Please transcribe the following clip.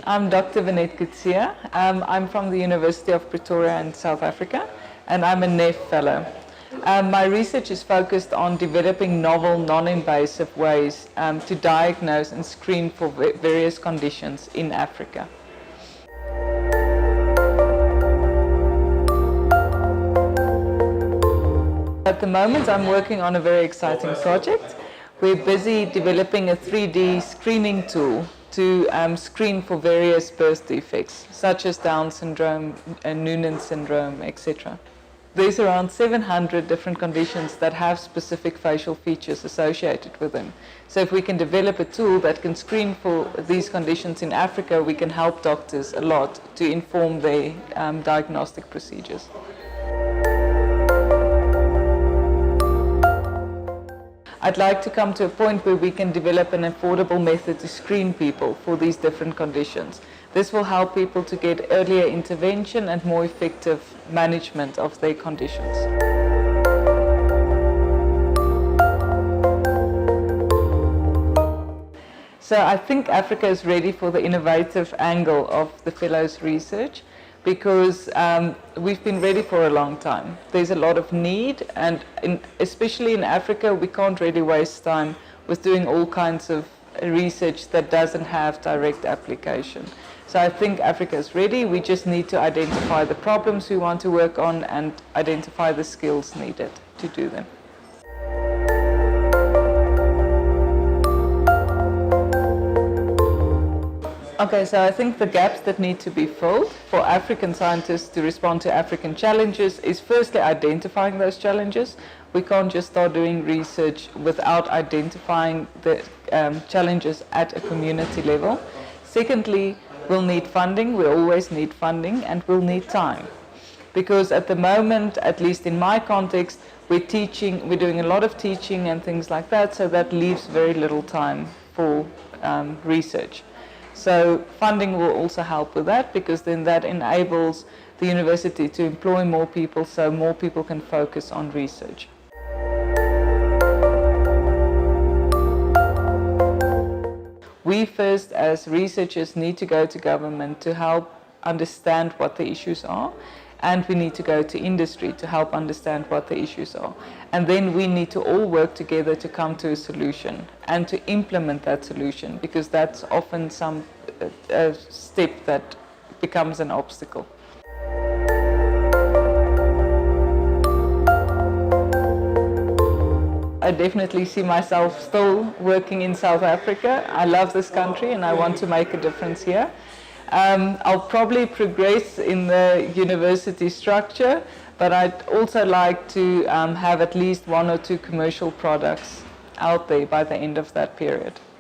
I'm Dr. Vinet Coatzee. I'm from the University of Pretoria in South Africa, and I'm a NEF fellow. My research is focused on developing novel, non-invasive ways to diagnose and screen for various conditions in Africa. At the moment, I'm working on a very exciting project. We're busy developing a 3D screening tool to screen for various birth defects, such as Down syndrome, Noonan syndrome, etc. There's around 700 different conditions that have specific facial features associated with them. So if we can develop a tool that can screen for these conditions in Africa, we can help doctors a lot to inform their diagnostic procedures. I'd like to come to a point where we can develop an affordable method to screen people for these different conditions. This will help people to get earlier intervention and more effective management of their conditions. So I think Africa is ready for the innovative angle of the Fellows research, because we've been ready for a long time. There's a lot of need, and especially in Africa, we can't really waste time with doing all kinds of research that doesn't have direct application. So I think Africa is ready. We just need to identify the problems we want to work on and identify the skills needed to do them. Okay, so I think the gaps that need to be filled for African scientists to respond to African challenges is firstly identifying those challenges. We can't just start doing research without identifying the challenges at a community level. Secondly, we'll need funding. We always need funding, and we'll need time. Because at the moment, at least in my context, we're doing a lot of teaching and things like that, so that leaves very little time for research. So funding will also help with that, because then that enables the university to employ more people, so more people can focus on research. We first, as researchers, need to go to government to help understand what the issues are, and we need to go to industry to help understand what the issues are. And then we need to all work together to come to a solution and to implement that solution, because that's often a step that becomes an obstacle. I definitely see myself still working in South Africa. I love this country and I want to make a difference here. I'll probably progress in the university structure, but I'd also like to have at least 1 or 2 commercial products out there by the end of that period.